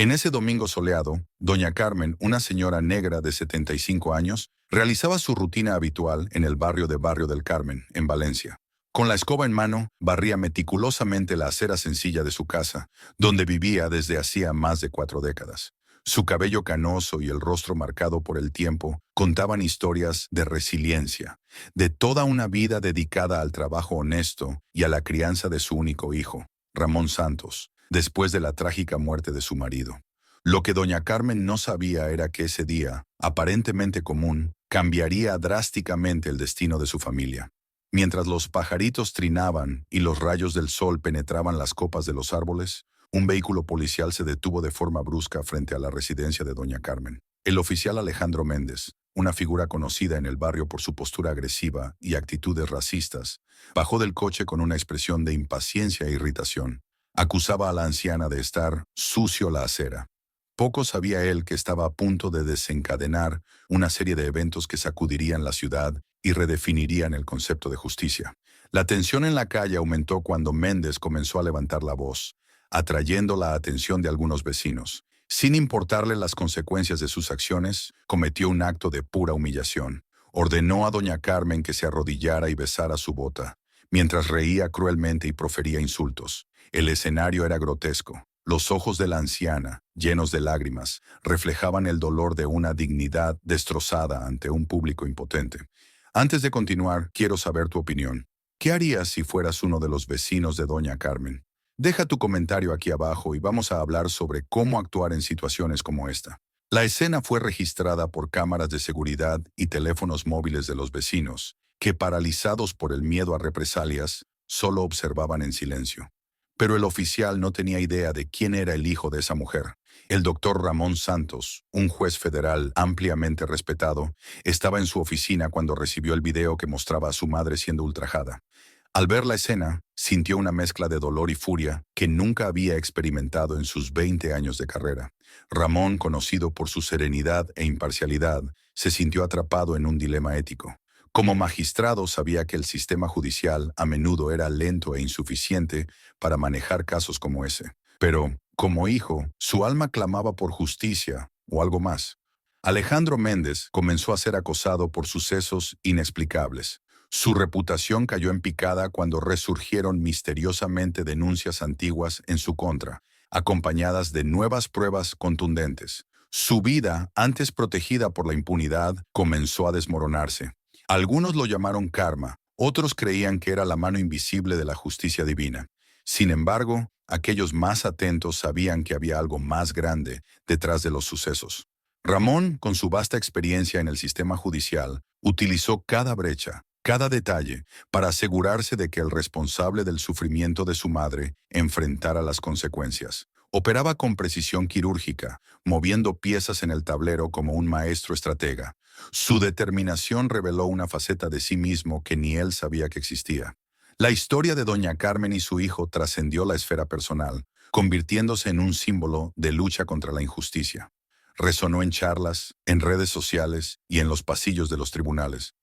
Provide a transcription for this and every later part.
En ese domingo soleado, doña Carmen, una señora negra de 75 años, realizaba su rutina habitual en el Barrio del Carmen, en Valencia. Con la escoba en mano, barría meticulosamente la acera sencilla de su casa, donde vivía desde hacía más de 4 décadas. Su cabello canoso y el rostro marcado por el tiempo contaban historias de resiliencia, de toda una vida dedicada al trabajo honesto y a la crianza de su único hijo, Ramón Santos, después de la trágica muerte de su marido. Lo que doña Carmen no sabía era que ese día, aparentemente común, cambiaría drásticamente el destino de su familia. Mientras los pajaritos trinaban y los rayos del sol penetraban las copas de los árboles, un vehículo policial se detuvo de forma brusca frente a la residencia de doña Carmen. El oficial Alejandro Méndez, una figura conocida en el barrio por su postura agresiva y actitudes racistas, bajó del coche con una expresión de impaciencia e irritación. Acusaba a la anciana de estar sucio la acera. Poco sabía él que estaba a punto de desencadenar una serie de eventos que sacudirían la ciudad y redefinirían el concepto de justicia. La tensión en la calle aumentó cuando Méndez comenzó a levantar la voz, atrayendo la atención de algunos vecinos. Sin importarle las consecuencias de sus acciones, cometió un acto de pura humillación. Ordenó a doña Carmen que se arrodillara y besara su bota, mientras reía cruelmente y profería insultos. El escenario era grotesco. Los ojos de la anciana, llenos de lágrimas, reflejaban el dolor de una dignidad destrozada ante un público impotente. Antes de continuar, quiero saber tu opinión. ¿Qué harías si fueras uno de los vecinos de doña Carmen? Deja tu comentario aquí abajo y vamos a hablar sobre cómo actuar en situaciones como esta. La escena fue registrada por cámaras de seguridad y teléfonos móviles de los vecinos, que paralizados por el miedo a represalias, solo observaban en silencio. Pero el oficial no tenía idea de quién era el hijo de esa mujer. El doctor Ramón Santos, un juez federal ampliamente respetado, estaba en su oficina cuando recibió el video que mostraba a su madre siendo ultrajada. Al ver la escena, sintió una mezcla de dolor y furia que nunca había experimentado en sus 20 años de carrera. Ramón, conocido por su serenidad e imparcialidad, se sintió atrapado en un dilema ético. Como magistrado sabía que el sistema judicial a menudo era lento e insuficiente para manejar casos como ese. Pero, como hijo, su alma clamaba por justicia o algo más. Alejandro Méndez comenzó a ser acosado por sucesos inexplicables. Su reputación cayó en picada cuando resurgieron misteriosamente denuncias antiguas en su contra, acompañadas de nuevas pruebas contundentes. Su vida, antes protegida por la impunidad, comenzó a desmoronarse. Algunos lo llamaron karma, otros creían que era la mano invisible de la justicia divina. Sin embargo, aquellos más atentos sabían que había algo más grande detrás de los sucesos. Ramón, con su vasta experiencia en el sistema judicial, utilizó cada brecha, cada detalle, para asegurarse de que el responsable del sufrimiento de su madre enfrentara las consecuencias. Operaba con precisión quirúrgica, moviendo piezas en el tablero como un maestro estratega. Su determinación reveló una faceta de sí mismo que ni él sabía que existía. La historia de doña Carmen y su hijo trascendió la esfera personal, convirtiéndose en un símbolo de lucha contra la injusticia. Resonó en charlas, en redes sociales y en los pasillos de los tribunales.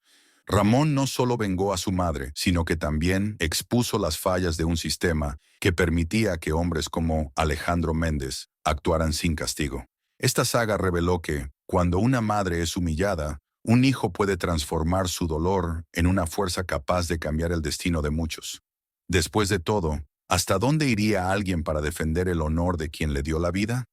Ramón no solo vengó a su madre, sino que también expuso las fallas de un sistema que permitía que hombres como Alejandro Méndez actuaran sin castigo. Esta saga reveló que, cuando una madre es humillada, un hijo puede transformar su dolor en una fuerza capaz de cambiar el destino de muchos. Después de todo, ¿hasta dónde iría alguien para defender el honor de quien le dio la vida?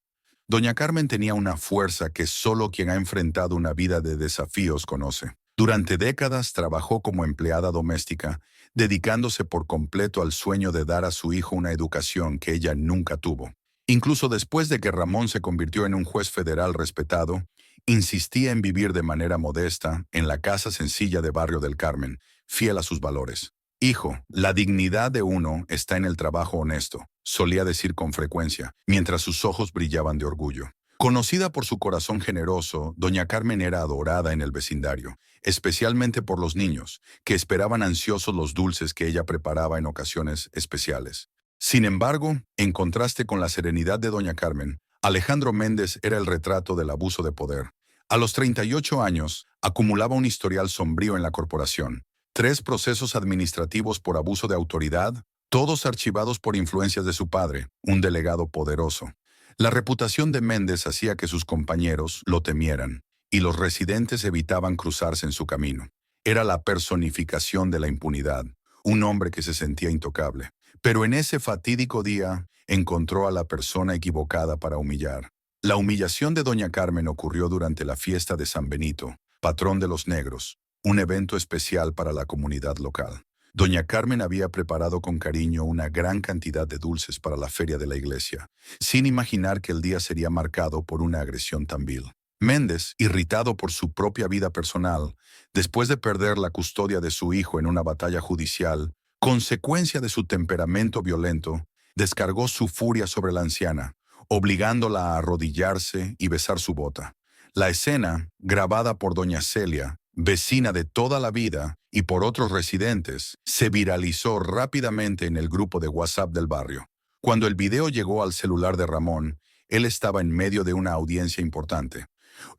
Doña Carmen tenía una fuerza que solo quien ha enfrentado una vida de desafíos conoce. Durante décadas trabajó como empleada doméstica, dedicándose por completo al sueño de dar a su hijo una educación que ella nunca tuvo. Incluso después de que Ramón se convirtió en un juez federal respetado, insistía en vivir de manera modesta en la casa sencilla de Barrio del Carmen, fiel a sus valores. Hijo, la dignidad de uno está en el trabajo honesto, solía decir con frecuencia, mientras sus ojos brillaban de orgullo. Conocida por su corazón generoso, doña Carmen era adorada en el vecindario, especialmente por los niños, que esperaban ansiosos los dulces que ella preparaba en ocasiones especiales. Sin embargo, en contraste con la serenidad de doña Carmen, Alejandro Méndez era el retrato del abuso de poder. A los 38 años, acumulaba un historial sombrío en la corporación. 3 procesos administrativos por abuso de autoridad, todos archivados por influencias de su padre, un delegado poderoso. La reputación de Méndez hacía que sus compañeros lo temieran, y los residentes evitaban cruzarse en su camino. Era la personificación de la impunidad, un hombre que se sentía intocable. Pero en ese fatídico día encontró a la persona equivocada para humillar. La humillación de doña Carmen ocurrió durante la fiesta de San Benito, patrón de los negros, un evento especial para la comunidad local. Doña Carmen había preparado con cariño una gran cantidad de dulces para la feria de la iglesia, sin imaginar que el día sería marcado por una agresión tan vil. Méndez, irritado por su propia vida personal, después de perder la custodia de su hijo en una batalla judicial, consecuencia de su temperamento violento, descargó su furia sobre la anciana, obligándola a arrodillarse y besar su bota. La escena, grabada por doña Celia, vecina de toda la vida, y por otros residentes, se viralizó rápidamente en el grupo de WhatsApp del barrio. Cuando el video llegó al celular de Ramón, él estaba en medio de una audiencia importante.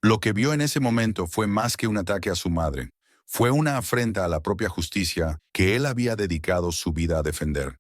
Lo que vio en ese momento fue más que un ataque a su madre. Fue una afrenta a la propia justicia que él había dedicado su vida a defender.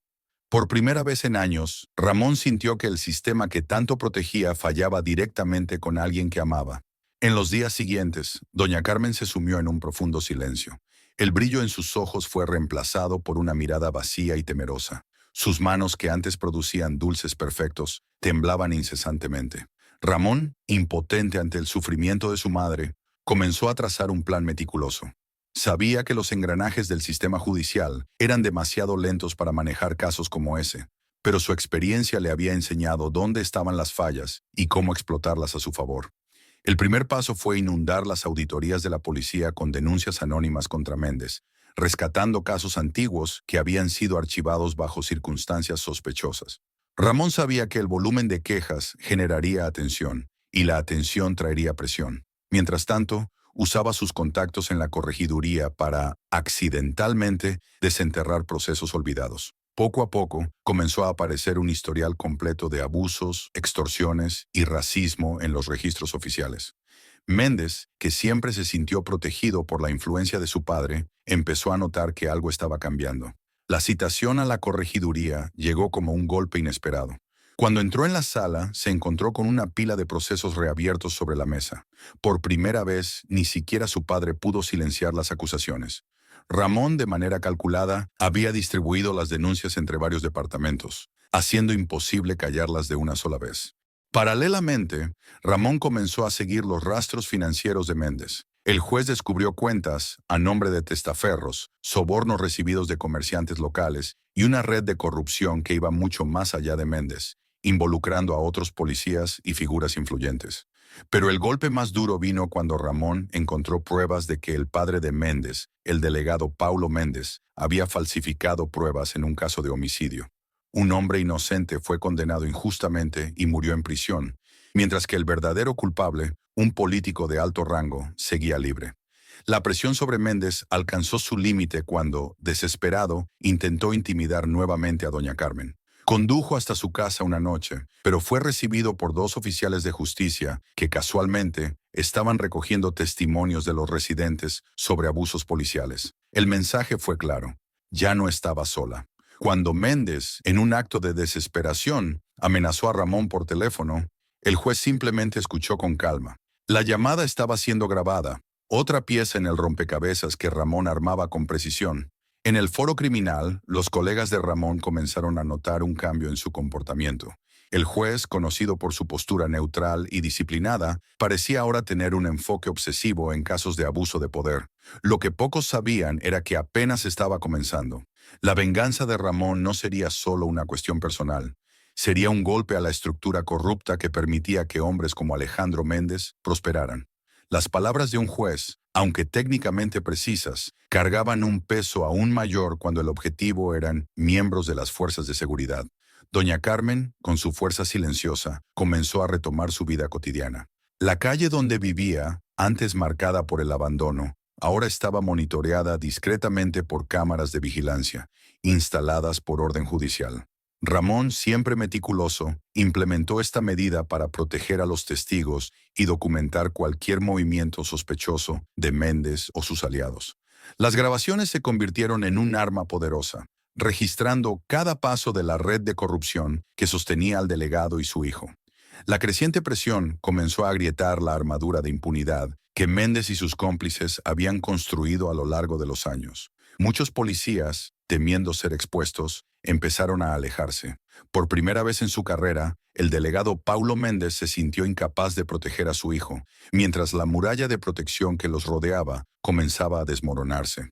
Por primera vez en años, Ramón sintió que el sistema que tanto protegía fallaba directamente con alguien que amaba. En los días siguientes, doña Carmen se sumió en un profundo silencio. El brillo en sus ojos fue reemplazado por una mirada vacía y temerosa. Sus manos, que antes producían dulces perfectos, temblaban incesantemente. Ramón, impotente ante el sufrimiento de su madre, comenzó a trazar un plan meticuloso. Sabía que los engranajes del sistema judicial eran demasiado lentos para manejar casos como ese, pero su experiencia le había enseñado dónde estaban las fallas y cómo explotarlas a su favor. El primer paso fue inundar las auditorías de la policía con denuncias anónimas contra Méndez, rescatando casos antiguos que habían sido archivados bajo circunstancias sospechosas. Ramón sabía que el volumen de quejas generaría atención, y la atención traería presión. Mientras tanto, usaba sus contactos en la corregiduría para, accidentalmente, desenterrar procesos olvidados. Poco a poco, comenzó a aparecer un historial completo de abusos, extorsiones y racismo en los registros oficiales. Méndez, que siempre se sintió protegido por la influencia de su padre, empezó a notar que algo estaba cambiando. La citación a la corregiduría llegó como un golpe inesperado. Cuando entró en la sala, se encontró con una pila de procesos reabiertos sobre la mesa. Por primera vez, ni siquiera su padre pudo silenciar las acusaciones. Ramón, de manera calculada, había distribuido las denuncias entre varios departamentos, haciendo imposible callarlas de una sola vez. Paralelamente, Ramón comenzó a seguir los rastros financieros de Méndez. El juez descubrió cuentas a nombre de testaferros, sobornos recibidos de comerciantes locales y una red de corrupción que iba mucho más allá de Méndez, involucrando a otros policías y figuras influyentes. Pero el golpe más duro vino cuando Ramón encontró pruebas de que el padre de Méndez, el delegado Paulo Méndez, había falsificado pruebas en un caso de homicidio. Un hombre inocente fue condenado injustamente y murió en prisión, mientras que el verdadero culpable, un político de alto rango, seguía libre. La presión sobre Méndez alcanzó su límite cuando, desesperado, intentó intimidar nuevamente a doña Carmen. Condujo hasta su casa una noche, pero fue recibido por dos oficiales de justicia que casualmente estaban recogiendo testimonios de los residentes sobre abusos policiales. El mensaje fue claro: ya no estaba sola. Cuando Méndez, en un acto de desesperación, amenazó a Ramón por teléfono, el juez simplemente escuchó con calma. La llamada estaba siendo grabada, otra pieza en el rompecabezas que Ramón armaba con precisión. En el foro criminal, los colegas de Ramón comenzaron a notar un cambio en su comportamiento. El juez, conocido por su postura neutral y disciplinada, parecía ahora tener un enfoque obsesivo en casos de abuso de poder. Lo que pocos sabían era que apenas estaba comenzando. La venganza de Ramón no sería solo una cuestión personal. Sería un golpe a la estructura corrupta que permitía que hombres como Alejandro Méndez prosperaran. Las palabras de un juez, aunque técnicamente precisas, cargaban un peso aún mayor cuando el objetivo eran miembros de las fuerzas de seguridad. Doña Carmen, con su fuerza silenciosa, comenzó a retomar su vida cotidiana. La calle donde vivía, antes marcada por el abandono, ahora estaba monitoreada discretamente por cámaras de vigilancia, instaladas por orden judicial. Ramón, siempre meticuloso, implementó esta medida para proteger a los testigos y documentar cualquier movimiento sospechoso de Méndez o sus aliados. Las grabaciones se convirtieron en un arma poderosa, registrando cada paso de la red de corrupción que sostenía al delegado y su hijo. La creciente presión comenzó a agrietar la armadura de impunidad que Méndez y sus cómplices habían construido a lo largo de los años. Muchos policías, temiendo ser expuestos, empezaron a alejarse. Por primera vez en su carrera, el delegado Paulo Méndez se sintió incapaz de proteger a su hijo, mientras la muralla de protección que los rodeaba comenzaba a desmoronarse.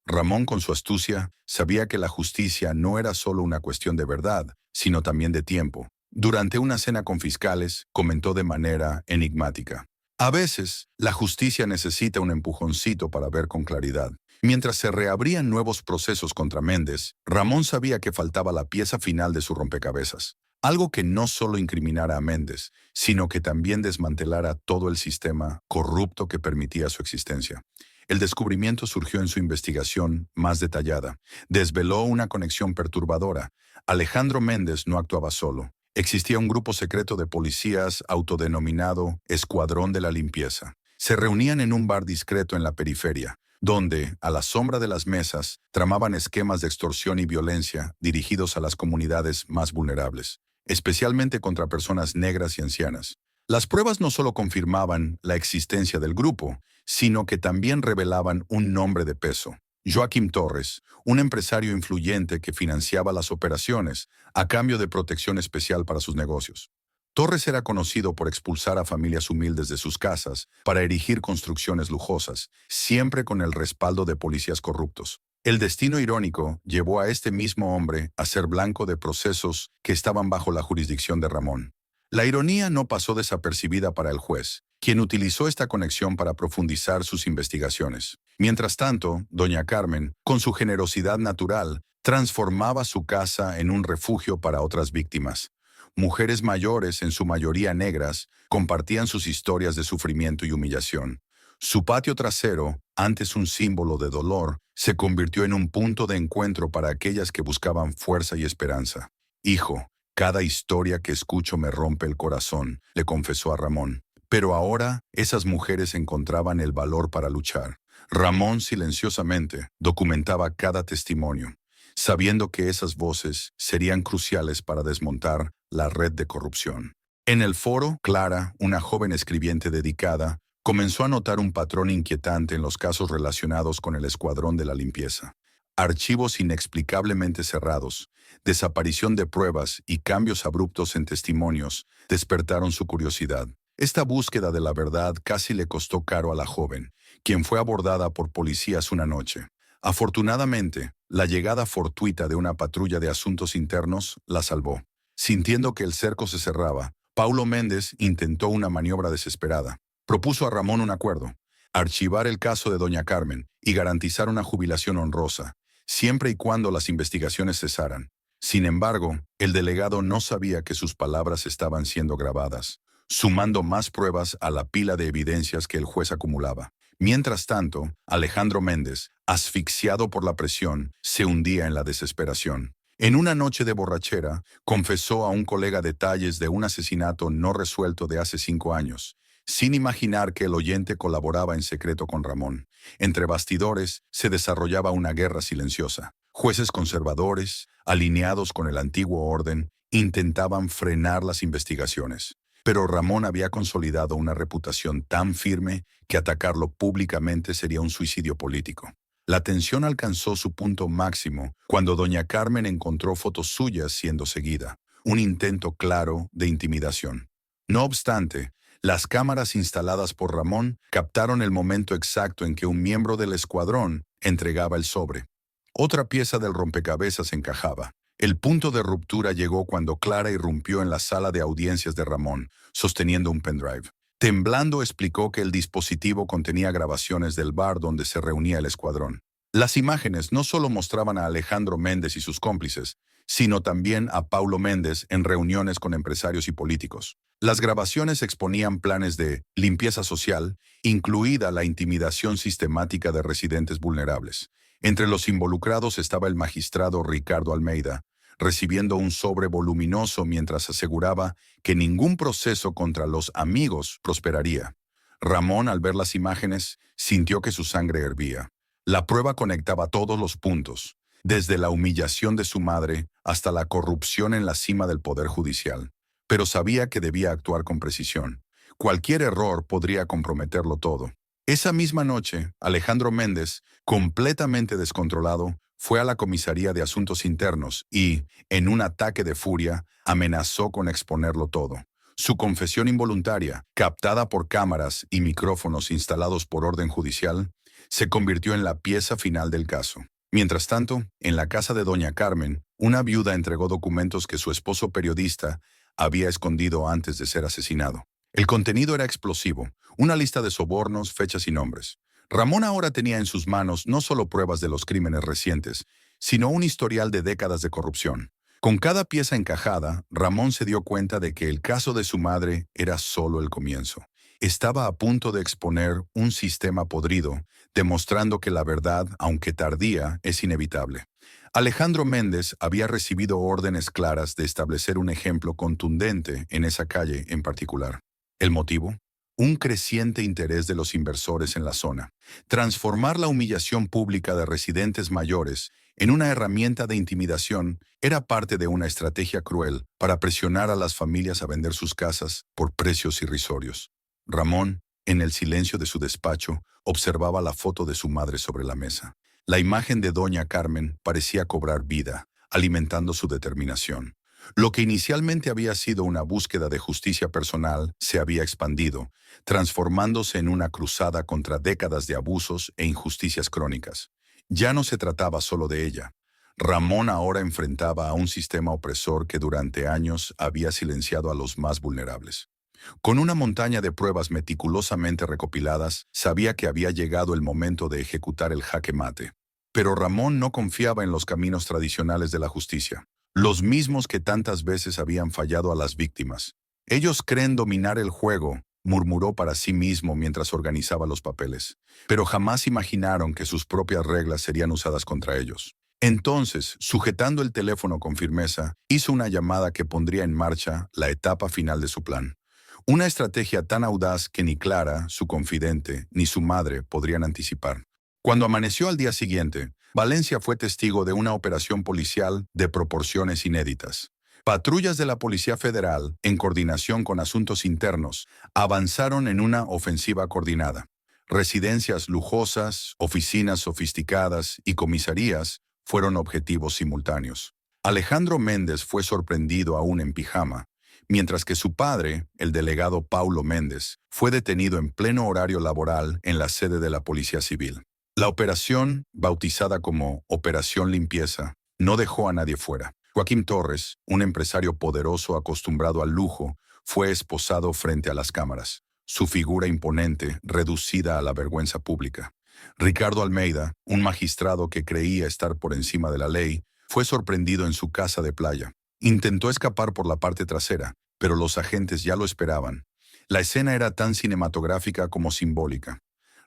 Ramón, con su astucia, sabía que la justicia no era solo una cuestión de verdad, sino también de tiempo. Durante una cena con fiscales, comentó de manera enigmática: a veces, la justicia necesita un empujoncito para ver con claridad. Mientras se reabrían nuevos procesos contra Méndez, Ramón sabía que faltaba la pieza final de su rompecabezas. Algo que no solo incriminara a Méndez, sino que también desmantelara todo el sistema corrupto que permitía su existencia. El descubrimiento surgió en su investigación más detallada. Desveló una conexión perturbadora. Alejandro Méndez no actuaba solo. Existía un grupo secreto de policías autodenominado Escuadrón de la Limpieza. Se reunían en un bar discreto en la periferia, donde, a la sombra de las mesas, tramaban esquemas de extorsión y violencia dirigidos a las comunidades más vulnerables, especialmente contra personas negras y ancianas. Las pruebas no solo confirmaban la existencia del grupo, sino que también revelaban un nombre de peso: Joaquim Torres, un empresario influyente que financiaba las operaciones a cambio de protección especial para sus negocios. Torres era conocido por expulsar a familias humildes de sus casas para erigir construcciones lujosas, siempre con el respaldo de policías corruptos. El destino irónico llevó a este mismo hombre a ser blanco de procesos que estaban bajo la jurisdicción de Ramón. La ironía no pasó desapercibida para el juez, quien utilizó esta conexión para profundizar sus investigaciones. Mientras tanto, doña Carmen, con su generosidad natural, transformaba su casa en un refugio para otras víctimas. Mujeres mayores, en su mayoría negras, compartían sus historias de sufrimiento y humillación. Su patio trasero, antes un símbolo de dolor, se convirtió en un punto de encuentro para aquellas que buscaban fuerza y esperanza. Hijo, cada historia que escucho me rompe el corazón, le confesó a Ramón. Pero ahora esas mujeres encontraban el valor para luchar. Ramón silenciosamente documentaba cada testimonio, sabiendo que esas voces serían cruciales para desmontar la red de corrupción. En el foro, Clara, una joven escribiente dedicada, comenzó a notar un patrón inquietante en los casos relacionados con el Escuadrón de la Limpieza. Archivos inexplicablemente cerrados, desaparición de pruebas y cambios abruptos en testimonios despertaron su curiosidad. Esta búsqueda de la verdad casi le costó caro a la joven, quien fue abordada por policías una noche. Afortunadamente, la llegada fortuita de una patrulla de asuntos internos la salvó. Sintiendo que el cerco se cerraba, Paulo Méndez intentó una maniobra desesperada. Propuso a Ramón un acuerdo: archivar el caso de doña Carmen y garantizar una jubilación honrosa, siempre y cuando las investigaciones cesaran. Sin embargo, el delegado no sabía que sus palabras estaban siendo grabadas, sumando más pruebas a la pila de evidencias que el juez acumulaba. Mientras tanto, Alejandro Méndez, asfixiado por la presión, se hundía en la desesperación. En una noche de borrachera, confesó a un colega detalles de un asesinato no resuelto de hace 5 años, sin imaginar que el oyente colaboraba en secreto con Ramón. Entre bastidores se desarrollaba una guerra silenciosa. Jueces conservadores, alineados con el antiguo orden, intentaban frenar las investigaciones. Pero Ramón había consolidado una reputación tan firme que atacarlo públicamente sería un suicidio político. La tensión alcanzó su punto máximo cuando doña Carmen encontró fotos suyas siendo seguida, un intento claro de intimidación. No obstante, las cámaras instaladas por Ramón captaron el momento exacto en que un miembro del escuadrón entregaba el sobre. Otra pieza del rompecabezas encajaba. El punto de ruptura llegó cuando Clara irrumpió en la sala de audiencias de Ramón, sosteniendo un pendrive. Temblando explicó que el dispositivo contenía grabaciones del bar donde se reunía el escuadrón. Las imágenes no solo mostraban a Alejandro Méndez y sus cómplices, sino también a Paulo Méndez en reuniones con empresarios y políticos. Las grabaciones exponían planes de limpieza social, incluida la intimidación sistemática de residentes vulnerables. Entre los involucrados estaba el magistrado Ricardo Almeida, recibiendo un sobre voluminoso mientras aseguraba que ningún proceso contra los amigos prosperaría. Ramón, al ver las imágenes, sintió que su sangre hervía. La prueba conectaba todos los puntos, desde la humillación de su madre hasta la corrupción en la cima del poder judicial. pero sabía que debía actuar con precisión. Cualquier error podría comprometerlo todo. Esa misma noche, Alejandro Méndez, completamente descontrolado, fue a la comisaría de Asuntos Internos y, en un ataque de furia, amenazó con exponerlo todo. Su confesión involuntaria, captada por cámaras y micrófonos instalados por orden judicial, se convirtió en la pieza final del caso. Mientras tanto, en la casa de doña Carmen, una viuda entregó documentos que su esposo periodista había escondido antes de ser asesinado. El contenido era explosivo, una lista de sobornos, fechas y nombres. Ramón ahora tenía en sus manos no solo pruebas de los crímenes recientes, sino un historial de décadas de corrupción. Con cada pieza encajada, Ramón se dio cuenta de que el caso de su madre era solo el comienzo. Estaba a punto de exponer un sistema podrido, demostrando que la verdad, aunque tardía, es inevitable. Alejandro Méndez había recibido órdenes claras de establecer un ejemplo contundente en esa calle en particular. ¿El motivo? Un creciente interés de los inversores en la zona. Transformar la humillación pública de residentes mayores en una herramienta de intimidación era parte de una estrategia cruel para presionar a las familias a vender sus casas por precios irrisorios. Ramón, en el silencio de su despacho, observaba la foto de su madre sobre la mesa. La imagen de doña Carmen parecía cobrar vida, alimentando su determinación. Lo que inicialmente había sido una búsqueda de justicia personal se había expandido, transformándose en una cruzada contra décadas de abusos e injusticias crónicas. Ya no se trataba solo de ella. Ramón ahora enfrentaba a un sistema opresor que durante años había silenciado a los más vulnerables. Con una montaña de pruebas meticulosamente recopiladas, sabía que había llegado el momento de ejecutar el jaque mate. Pero Ramón no confiaba en los caminos tradicionales de la justicia, los mismos que tantas veces habían fallado a las víctimas. Ellos creen dominar el juego, murmuró para sí mismo mientras organizaba los papeles, pero jamás imaginaron que sus propias reglas serían usadas contra ellos. Entonces, sujetando el teléfono con firmeza, hizo una llamada que pondría en marcha la etapa final de su plan. Una estrategia tan audaz que ni Clara, su confidente, ni su madre podrían anticipar. Cuando amaneció al día siguiente, Valencia fue testigo de una operación policial de proporciones inéditas. Patrullas de la Policía Federal, en coordinación con Asuntos Internos, avanzaron en una ofensiva coordinada. Residencias lujosas, oficinas sofisticadas y comisarías fueron objetivos simultáneos. Alejandro Méndez fue sorprendido aún en pijama, mientras que su padre, el delegado Paulo Méndez, fue detenido en pleno horario laboral en la sede de la Policía Civil. La operación, bautizada como Operación Limpieza, no dejó a nadie fuera. Joaquín Torres, un empresario poderoso acostumbrado al lujo, fue esposado frente a las cámaras, su figura imponente reducida a la vergüenza pública. Ricardo Almeida, un magistrado que creía estar por encima de la ley, fue sorprendido en su casa de playa. Intentó escapar por la parte trasera, pero los agentes ya lo esperaban. La escena era tan cinematográfica como simbólica.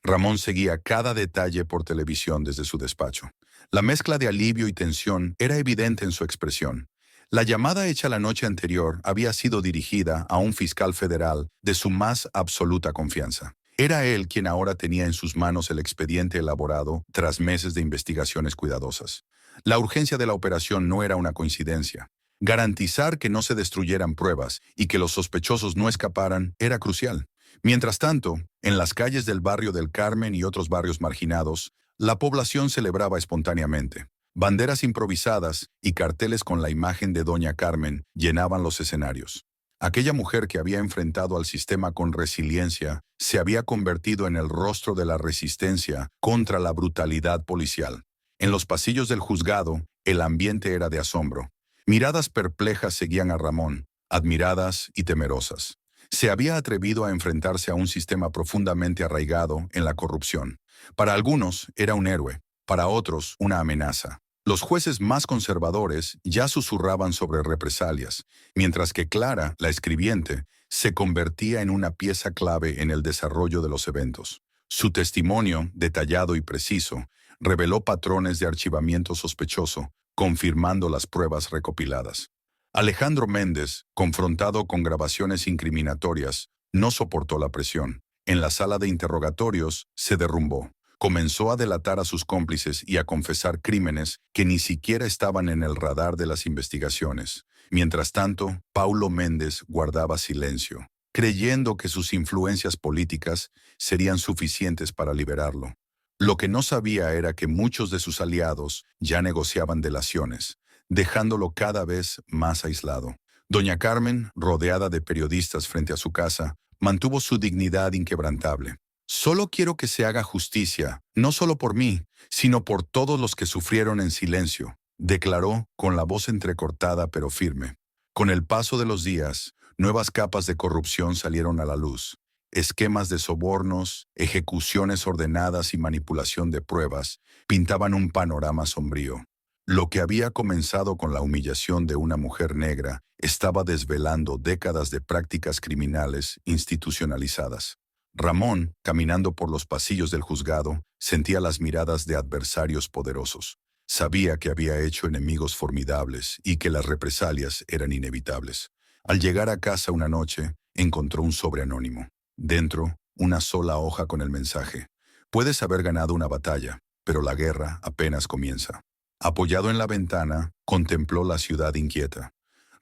Ramón seguía cada detalle por televisión desde su despacho. La mezcla de alivio y tensión era evidente en su expresión. La llamada hecha la noche anterior había sido dirigida a un fiscal federal de su más absoluta confianza. Era él quien ahora tenía en sus manos el expediente elaborado tras meses de investigaciones cuidadosas. La urgencia de la operación no era una coincidencia. Garantizar que no se destruyeran pruebas y que los sospechosos no escaparan era crucial. Mientras tanto, en las calles del barrio del Carmen y otros barrios marginados, la población celebraba espontáneamente. Banderas improvisadas y carteles con la imagen de doña Carmen llenaban los escenarios. Aquella mujer que había enfrentado al sistema con resiliencia se había convertido en el rostro de la resistencia contra la brutalidad policial. En los pasillos del juzgado, el ambiente era de asombro. Miradas perplejas seguían a Ramón, admiradas y temerosas. Se había atrevido a enfrentarse a un sistema profundamente arraigado en la corrupción. Para algunos era un héroe, para otros una amenaza. Los jueces más conservadores ya susurraban sobre represalias, mientras que Clara, la escribiente, se convertía en una pieza clave en el desarrollo de los eventos. Su testimonio, detallado y preciso, reveló patrones de archivamiento sospechoso, confirmando las pruebas recopiladas. Alejandro Méndez, confrontado con grabaciones incriminatorias, no soportó la presión. En la sala de interrogatorios se derrumbó. Comenzó a delatar a sus cómplices y a confesar crímenes que ni siquiera estaban en el radar de las investigaciones. Mientras tanto, Paulo Méndez guardaba silencio, creyendo que sus influencias políticas serían suficientes para liberarlo. Lo que no sabía era que muchos de sus aliados ya negociaban delaciones, dejándolo cada vez más aislado. Doña Carmen, rodeada de periodistas frente a su casa, mantuvo su dignidad inquebrantable. Solo quiero que se haga justicia, no solo por mí, sino por todos los que sufrieron en silencio, declaró con la voz entrecortada pero firme. Con el paso de los días, nuevas capas de corrupción salieron a la luz. Esquemas de sobornos, ejecuciones ordenadas y manipulación de pruebas pintaban un panorama sombrío. Lo que había comenzado con la humillación de una mujer negra estaba desvelando décadas de prácticas criminales institucionalizadas. Ramón, caminando por los pasillos del juzgado, sentía las miradas de adversarios poderosos. Sabía que había hecho enemigos formidables y que las represalias eran inevitables. Al llegar a casa una noche, encontró un sobre anónimo. Dentro, una sola hoja con el mensaje: puedes haber ganado una batalla, pero la guerra apenas comienza. Apoyado en la ventana, contempló la ciudad inquieta.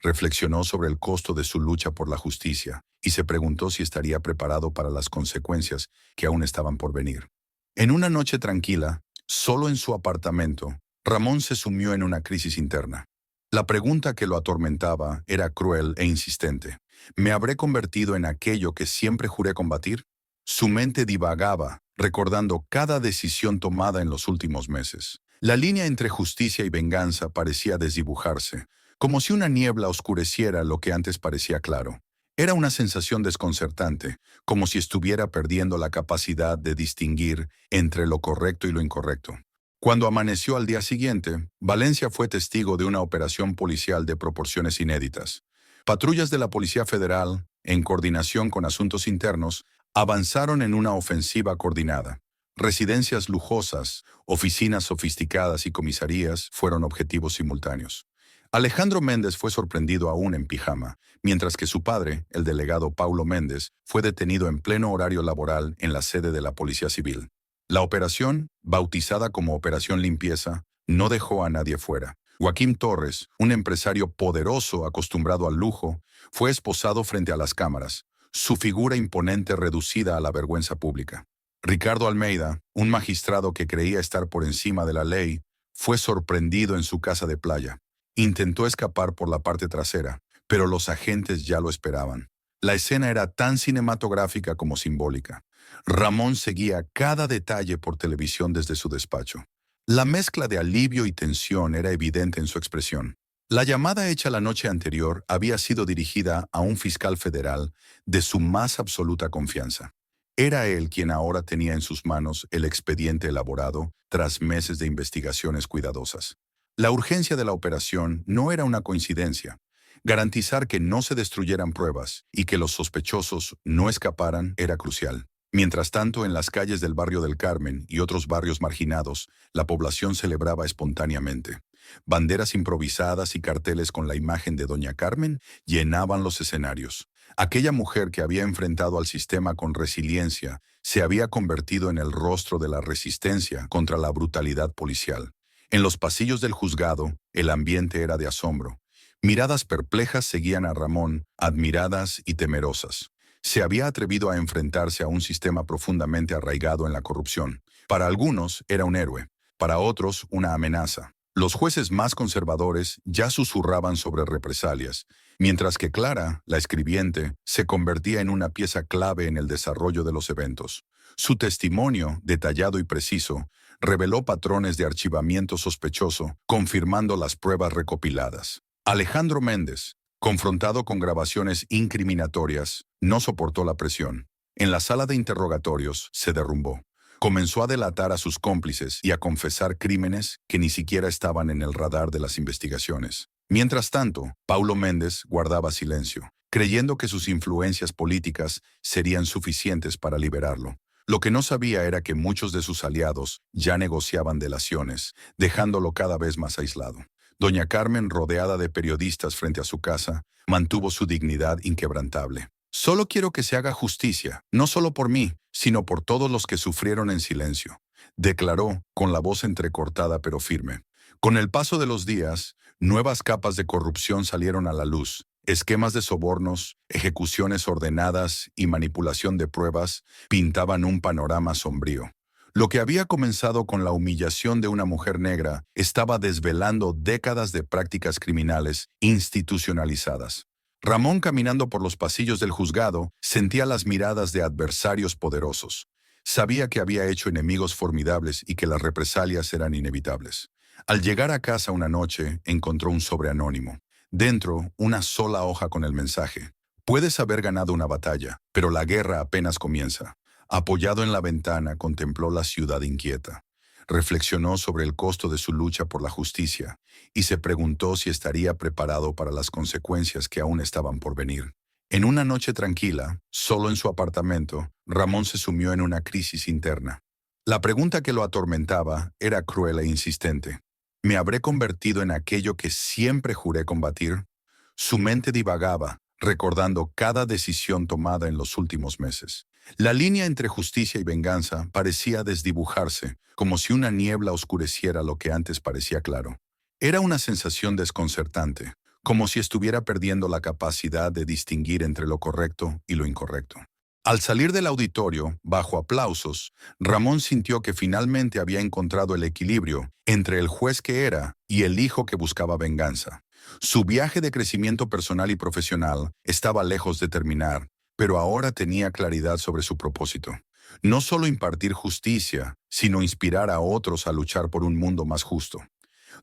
Reflexionó sobre el costo de su lucha por la justicia y se preguntó si estaría preparado para las consecuencias que aún estaban por venir. En una noche tranquila, solo en su apartamento, Ramón se sumió en una crisis interna. La pregunta que lo atormentaba era cruel e insistente. ¿Me habré convertido en aquello que siempre juré combatir? Su mente divagaba, recordando cada decisión tomada en los últimos meses. La línea entre justicia y venganza parecía desdibujarse, como si una niebla oscureciera lo que antes parecía claro. Era una sensación desconcertante, como si estuviera perdiendo la capacidad de distinguir entre lo correcto y lo incorrecto. Cuando amaneció al día siguiente, Valencia fue testigo de una operación policial de proporciones inéditas. Patrullas de la Policía Federal, en coordinación con asuntos internos, avanzaron en una ofensiva coordinada. Residencias lujosas, oficinas sofisticadas y comisarías fueron objetivos simultáneos. Alejandro Méndez fue sorprendido aún en pijama, mientras que su padre, el delegado Paulo Méndez, fue detenido en pleno horario laboral en la sede de la Policía Civil. La operación, bautizada como Operación Limpieza, no dejó a nadie fuera. Joaquín Torres, un empresario poderoso acostumbrado al lujo, fue esposado frente a las cámaras, su figura imponente reducida a la vergüenza pública. Ricardo Almeida, un magistrado que creía estar por encima de la ley, fue sorprendido en su casa de playa. Intentó escapar por la parte trasera, pero los agentes ya lo esperaban. La escena era tan cinematográfica como simbólica. Ramón seguía cada detalle por televisión desde su despacho. La mezcla de alivio y tensión era evidente en su expresión. La llamada hecha la noche anterior había sido dirigida a un fiscal federal de su más absoluta confianza. Era él quien ahora tenía en sus manos el expediente elaborado tras meses de investigaciones cuidadosas. La urgencia de la operación no era una coincidencia. Garantizar que no se destruyeran pruebas y que los sospechosos no escaparan era crucial. Mientras tanto, en las calles del barrio del Carmen y otros barrios marginados, la población celebraba espontáneamente. Banderas improvisadas y carteles con la imagen de Doña Carmen llenaban los escenarios. Aquella mujer que había enfrentado al sistema con resiliencia se había convertido en el rostro de la resistencia contra la brutalidad policial. En los pasillos del juzgado, el ambiente era de asombro. Miradas perplejas seguían a Ramón, admiradas y temerosas. Se había atrevido a enfrentarse a un sistema profundamente arraigado en la corrupción. Para algunos era un héroe, para otros una amenaza. Los jueces más conservadores ya susurraban sobre represalias, mientras que Clara, la escribiente, se convertía en una pieza clave en el desarrollo de los eventos. Su testimonio, detallado y preciso, reveló patrones de archivamiento sospechoso, confirmando las pruebas recopiladas. Alejandro Méndez, confrontado con grabaciones incriminatorias, no soportó la presión. En la sala de interrogatorios se derrumbó. Comenzó a delatar a sus cómplices y a confesar crímenes que ni siquiera estaban en el radar de las investigaciones. Mientras tanto, Paulo Méndez guardaba silencio, creyendo que sus influencias políticas serían suficientes para liberarlo. Lo que no sabía era que muchos de sus aliados ya negociaban delaciones, dejándolo cada vez más aislado. Doña Carmen, rodeada de periodistas frente a su casa, mantuvo su dignidad inquebrantable. Solo quiero que se haga justicia, no solo por mí, sino por todos los que sufrieron en silencio, declaró con la voz entrecortada pero firme. Con el paso de los días, Nuevas capas de corrupción salieron a la luz. Esquemas de sobornos, ejecuciones ordenadas y manipulación de pruebas pintaban un panorama sombrío. Lo que había comenzado con la humillación de una mujer negra estaba desvelando décadas de prácticas criminales institucionalizadas. Ramón, caminando por los pasillos del juzgado, sentía las miradas de adversarios poderosos. Sabía que había hecho enemigos formidables y que las represalias eran inevitables. Al llegar a casa una noche, encontró un sobre anónimo. Dentro, una sola hoja con el mensaje: puedes haber ganado una batalla, pero la guerra apenas comienza. Apoyado en la ventana, contempló la ciudad inquieta. Reflexionó sobre el costo de su lucha por la justicia y se preguntó si estaría preparado para las consecuencias que aún estaban por venir. En una noche tranquila, solo en su apartamento, Ramón se sumió en una crisis interna. La pregunta que lo atormentaba era cruel e insistente. ¿Me habré convertido en aquello que siempre juré combatir? Su mente divagaba, recordando cada decisión tomada en los últimos meses. La línea entre justicia y venganza parecía desdibujarse, como si una niebla oscureciera lo que antes parecía claro. Era una sensación desconcertante, como si estuviera perdiendo la capacidad de distinguir entre lo correcto y lo incorrecto. Al salir del auditorio, bajo aplausos, Ramón sintió que finalmente había encontrado el equilibrio entre el juez que era y el hijo que buscaba venganza. Su viaje de crecimiento personal y profesional estaba lejos de terminar, pero ahora tenía claridad sobre su propósito. No solo impartir justicia, sino inspirar a otros a luchar por un mundo más justo.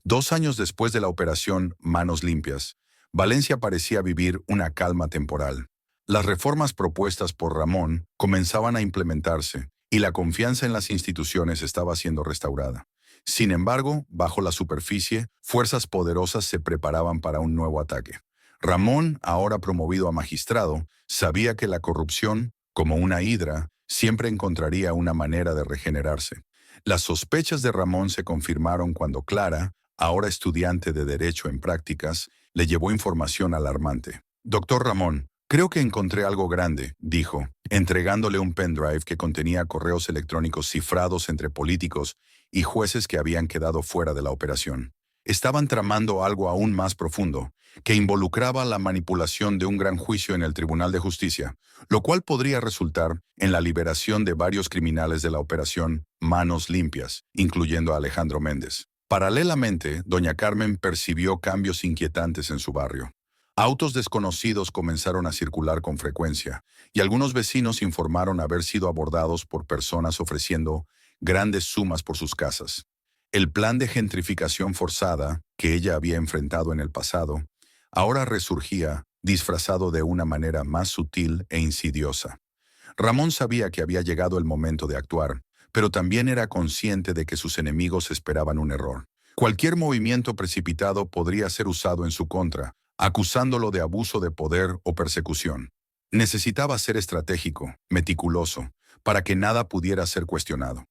2 años después de la operación Manos Limpias, Valencia parecía vivir una calma temporal. Las reformas propuestas por Ramón comenzaban a implementarse y la confianza en las instituciones estaba siendo restaurada. Sin embargo, bajo la superficie, fuerzas poderosas se preparaban para un nuevo ataque. Ramón, ahora promovido a magistrado, sabía que la corrupción, como una hidra, siempre encontraría una manera de regenerarse. Las sospechas de Ramón se confirmaron cuando Clara, ahora estudiante de Derecho en prácticas, le llevó información alarmante. «Doctor Ramón, creo que encontré algo grande», dijo, entregándole un pendrive que contenía correos electrónicos cifrados entre políticos y jueces que habían quedado fuera de la operación. Estaban tramando algo aún más profundo, que involucraba la manipulación de un gran juicio en el Tribunal de Justicia, lo cual podría resultar en la liberación de varios criminales de la operación Manos Limpias, incluyendo a Alejandro Méndez. Paralelamente, doña Carmen percibió cambios inquietantes en su barrio. Autos desconocidos comenzaron a circular con frecuencia, y algunos vecinos informaron haber sido abordados por personas ofreciendo grandes sumas por sus casas. El plan de gentrificación forzada, que ella había enfrentado en el pasado, ahora resurgía, disfrazado de una manera más sutil e insidiosa. Ramón sabía que había llegado el momento de actuar, pero también era consciente de que sus enemigos esperaban un error. Cualquier movimiento precipitado podría ser usado en su contra, acusándolo de abuso de poder o persecución. Necesitaba ser estratégico, meticuloso, para que nada pudiera ser cuestionado.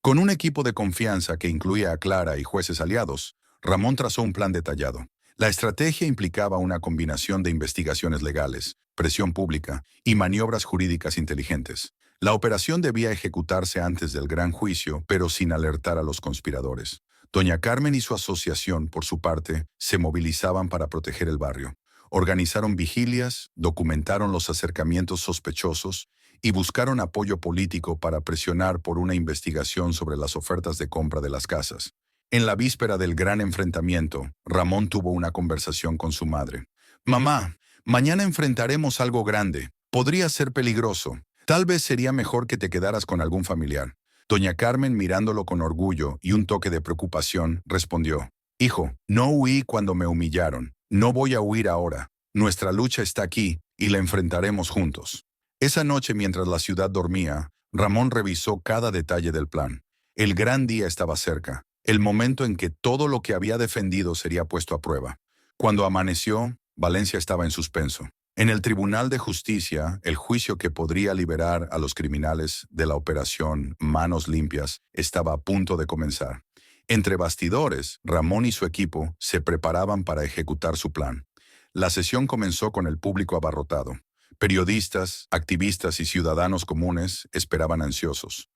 Con un equipo de confianza que incluía a Clara y jueces aliados, Ramón trazó un plan detallado. La estrategia implicaba una combinación de investigaciones legales, presión pública y maniobras jurídicas inteligentes. La operación debía ejecutarse antes del gran juicio, pero sin alertar a los conspiradores. Doña Carmen y su asociación, por su parte, se movilizaban para proteger el barrio. Organizaron vigilias, documentaron los acercamientos sospechosos y buscaron apoyo político para presionar por una investigación sobre las ofertas de compra de las casas. En la víspera del gran enfrentamiento, Ramón tuvo una conversación con su madre. «Mamá, mañana enfrentaremos algo grande. Podría ser peligroso. Tal vez sería mejor que te quedaras con algún familiar». Doña Carmen, mirándolo con orgullo y un toque de preocupación, respondió: «Hijo, no huí cuando me humillaron. No voy a huir ahora. Nuestra lucha está aquí y la enfrentaremos juntos». Esa noche, mientras la ciudad dormía, Ramón revisó cada detalle del plan. El gran día estaba cerca, el momento en que todo lo que había defendido sería puesto a prueba. Cuando amaneció, Valencia estaba en suspenso. En el Tribunal de Justicia, el juicio que podría liberar a los criminales de la operación Manos Limpias estaba a punto de comenzar. Entre bastidores, Ramón y su equipo se preparaban para ejecutar su plan. La sesión comenzó con el público abarrotado. Periodistas, activistas y ciudadanos comunes esperaban ansiosos.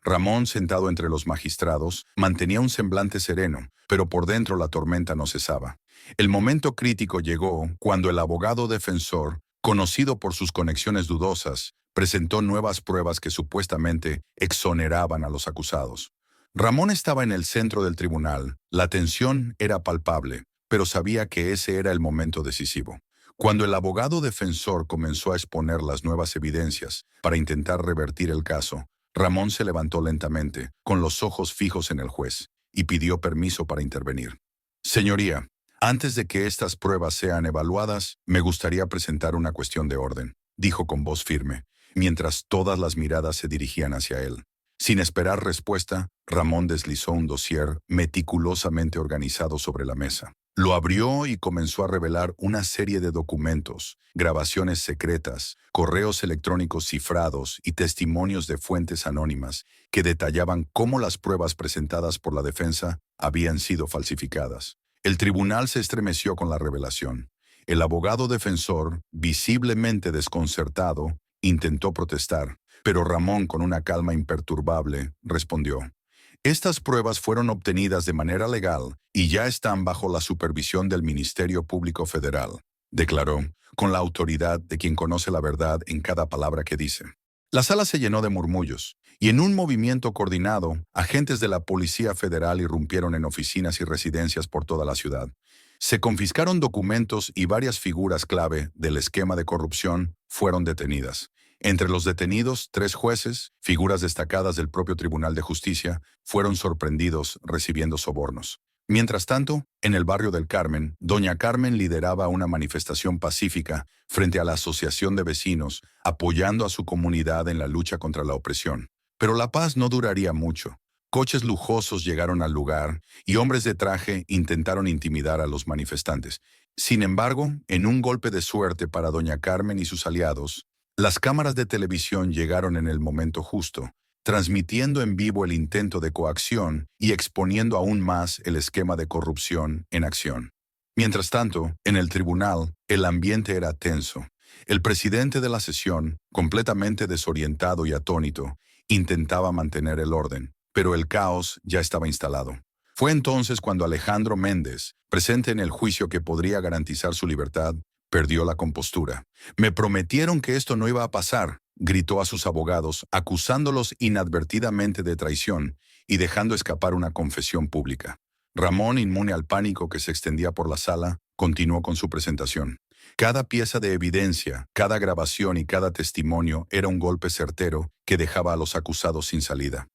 Ramón, sentado entre los magistrados, mantenía un semblante sereno, pero por dentro la tormenta no cesaba. El momento crítico llegó cuando el abogado defensor, conocido por sus conexiones dudosas, presentó nuevas pruebas que supuestamente exoneraban a los acusados. Ramón estaba en el centro del tribunal, la tensión era palpable, pero sabía que ese era el momento decisivo. Cuando el abogado defensor comenzó a exponer las nuevas evidencias para intentar revertir el caso, Ramón se levantó lentamente, con los ojos fijos en el juez, y pidió permiso para intervenir. Señoría, antes de que estas pruebas sean evaluadas, me gustaría presentar una cuestión de orden, dijo con voz firme, mientras todas las miradas se dirigían hacia él. Sin esperar respuesta, Ramón deslizó un dossier meticulosamente organizado sobre la mesa. Lo abrió y comenzó a revelar una serie de documentos, grabaciones secretas, correos electrónicos cifrados y testimonios de fuentes anónimas que detallaban cómo las pruebas presentadas por la defensa habían sido falsificadas. El tribunal se estremeció con la revelación. El abogado defensor, visiblemente desconcertado, intentó protestar, pero Ramón, con una calma imperturbable, respondió: estas pruebas fueron obtenidas de manera legal y ya están bajo la supervisión del Ministerio Público Federal, declaró, con la autoridad de quien conoce la verdad en cada palabra que dice. La sala se llenó de murmullos, y en un movimiento coordinado, agentes de la Policía Federal irrumpieron en oficinas y residencias por toda la ciudad. Se confiscaron documentos y varias figuras clave del esquema de corrupción fueron detenidas. Entre los detenidos, 3 jueces, figuras destacadas del propio Tribunal de Justicia, fueron sorprendidos recibiendo sobornos. Mientras tanto, en el barrio del Carmen, doña Carmen lideraba una manifestación pacífica frente a la Asociación de Vecinos, apoyando a su comunidad en la lucha contra la opresión. Pero la paz no duraría mucho. Coches lujosos llegaron al lugar y hombres de traje intentaron intimidar a los manifestantes. Sin embargo, en un golpe de suerte para doña Carmen y sus aliados, las cámaras de televisión llegaron en el momento justo, transmitiendo en vivo el intento de coacción y exponiendo aún más el esquema de corrupción en acción. Mientras tanto, en el tribunal, el ambiente era tenso. El presidente de la sesión, completamente desorientado y atónito, intentaba mantener el orden, pero el caos ya estaba instalado. Fue entonces cuando Alejandro Méndez, presente en el juicio que podría garantizar su libertad, perdió la compostura. Me prometieron que esto no iba a pasar, gritó a sus abogados, acusándolos inadvertidamente de traición y dejando escapar una confesión pública. Ramón, inmune al pánico que se extendía por la sala, continuó con su presentación. Cada pieza de evidencia, cada grabación y cada testimonio era un golpe certero que dejaba a los acusados sin salida.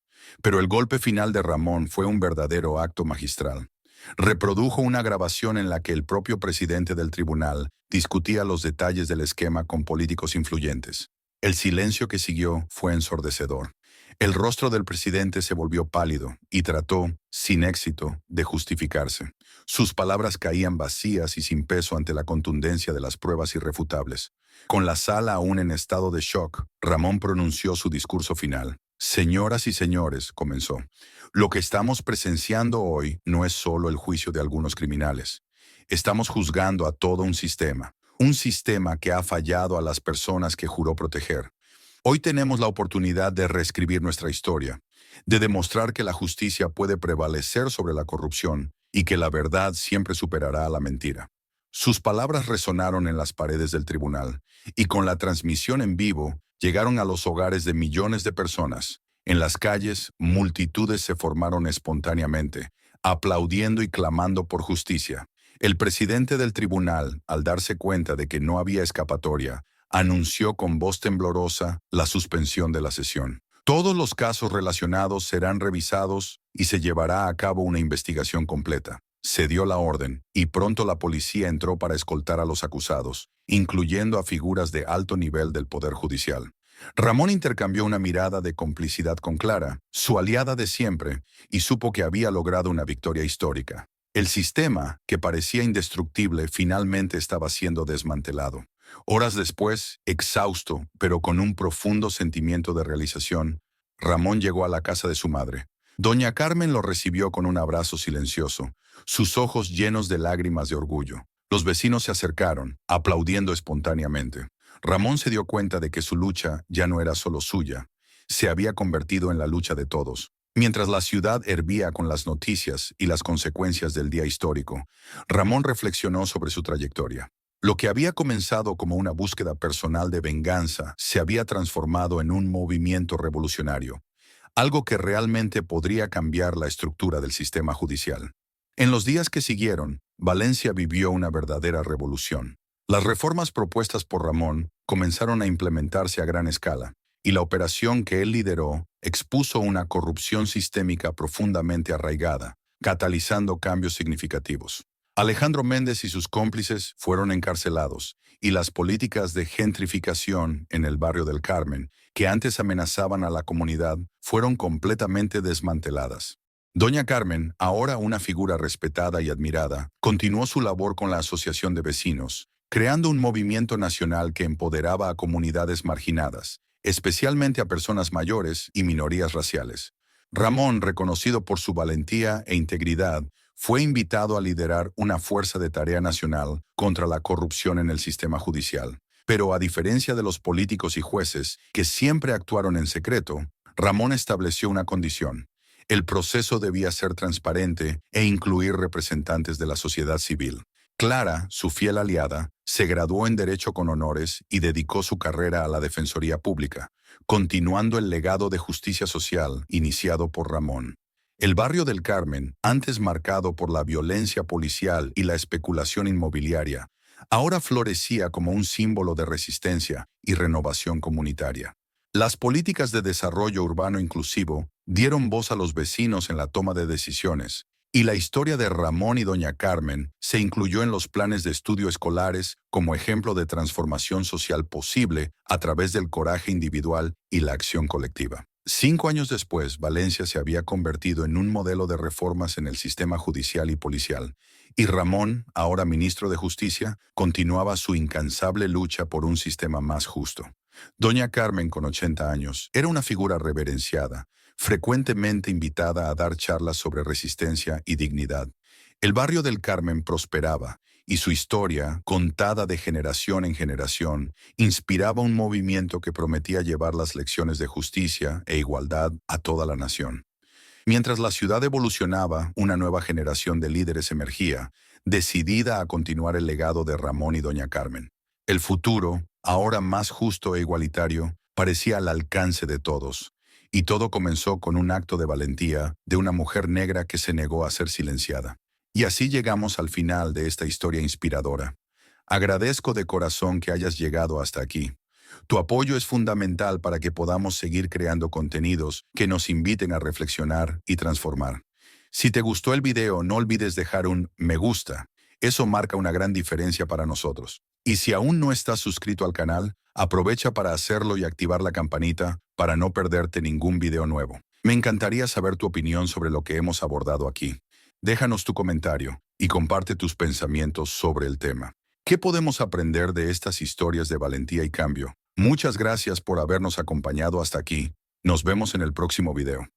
Pero el golpe final de Ramón fue un verdadero acto magistral. Reprodujo una grabación en la que el propio presidente del tribunal discutía los detalles del esquema con políticos influyentes. El silencio que siguió fue ensordecedor. El rostro del presidente se volvió pálido y trató, sin éxito, de justificarse. Sus palabras caían vacías y sin peso ante la contundencia de las pruebas irrefutables. Con la sala aún en estado de shock, Ramón pronunció su discurso final. Señoras y señores, comenzó, lo que estamos presenciando hoy no es solo el juicio de algunos criminales. Estamos juzgando a todo un sistema que ha fallado a las personas que juró proteger. Hoy tenemos la oportunidad de reescribir nuestra historia, de demostrar que la justicia puede prevalecer sobre la corrupción y que la verdad siempre superará a la mentira. Sus palabras resonaron en las paredes del tribunal y con la transmisión en vivo llegaron a los hogares de millones de personas. En las calles, multitudes se formaron espontáneamente, aplaudiendo y clamando por justicia. El presidente del tribunal, al darse cuenta de que no había escapatoria, anunció con voz temblorosa la suspensión de la sesión. Todos los casos relacionados serán revisados y se llevará a cabo una investigación completa. Se dio la orden, y pronto la policía entró para escoltar a los acusados, incluyendo a figuras de alto nivel del Poder Judicial. Ramón intercambió una mirada de complicidad con Clara, su aliada de siempre, y supo que había logrado una victoria histórica. El sistema, que parecía indestructible, finalmente estaba siendo desmantelado. Horas después, exhausto, pero con un profundo sentimiento de realización, Ramón llegó a la casa de su madre. Doña Carmen lo recibió con un abrazo silencioso, sus ojos llenos de lágrimas de orgullo. Los vecinos se acercaron, aplaudiendo espontáneamente. Ramón se dio cuenta de que su lucha ya no era solo suya, se había convertido en la lucha de todos. Mientras la ciudad hervía con las noticias y las consecuencias del día histórico, Ramón reflexionó sobre su trayectoria. Lo que había comenzado como una búsqueda personal de venganza se había transformado en un movimiento revolucionario, algo que realmente podría cambiar la estructura del sistema judicial. En los días que siguieron, Valencia vivió una verdadera revolución. Las reformas propuestas por Ramón comenzaron a implementarse a gran escala, y la operación que él lideró expuso una corrupción sistémica profundamente arraigada, catalizando cambios significativos. Alejandro Méndez y sus cómplices fueron encarcelados, y las políticas de gentrificación en el barrio del Carmen, que antes amenazaban a la comunidad, fueron completamente desmanteladas. Doña Carmen, ahora una figura respetada y admirada, continuó su labor con la Asociación de Vecinos, creando un movimiento nacional que empoderaba a comunidades marginadas, especialmente a personas mayores y minorías raciales. Ramón, reconocido por su valentía e integridad, fue invitado a liderar una fuerza de tarea nacional contra la corrupción en el sistema judicial. Pero a diferencia de los políticos y jueces, que siempre actuaron en secreto, Ramón estableció una condición. El proceso debía ser transparente e incluir representantes de la sociedad civil. Clara, su fiel aliada, se graduó en Derecho con honores y dedicó su carrera a la Defensoría Pública, continuando el legado de justicia social iniciado por Ramón. El barrio del Carmen, antes marcado por la violencia policial y la especulación inmobiliaria, ahora florecía como un símbolo de resistencia y renovación comunitaria. Las políticas de desarrollo urbano inclusivo dieron voz a los vecinos en la toma de decisiones, y la historia de Ramón y Doña Carmen se incluyó en los planes de estudio escolares como ejemplo de transformación social posible a través del coraje individual y la acción colectiva. 5 años después, Valencia se había convertido en un modelo de reformas en el sistema judicial y policial, y Ramón, ahora ministro de Justicia, continuaba su incansable lucha por un sistema más justo. Doña Carmen, con 80 años, era una figura reverenciada, frecuentemente invitada a dar charlas sobre resistencia y dignidad. El barrio del Carmen prosperaba, y su historia, contada de generación en generación, inspiraba un movimiento que prometía llevar las lecciones de justicia e igualdad a toda la nación. Mientras la ciudad evolucionaba, una nueva generación de líderes emergía, decidida a continuar el legado de Ramón y Doña Carmen. El futuro, ahora más justo e igualitario, parecía al alcance de todos. Y todo comenzó con un acto de valentía de una mujer negra que se negó a ser silenciada. Y así llegamos al final de esta historia inspiradora. Agradezco de corazón que hayas llegado hasta aquí. Tu apoyo es fundamental para que podamos seguir creando contenidos que nos inviten a reflexionar y transformar. Si te gustó el video, no olvides dejar un me gusta. Eso marca una gran diferencia para nosotros. Y si aún no estás suscrito al canal, aprovecha para hacerlo y activar la campanita para no perderte ningún video nuevo. Me encantaría saber tu opinión sobre lo que hemos abordado aquí. Déjanos tu comentario y comparte tus pensamientos sobre el tema. ¿Qué podemos aprender de estas historias de valentía y cambio? Muchas gracias por habernos acompañado hasta aquí. Nos vemos en el próximo video.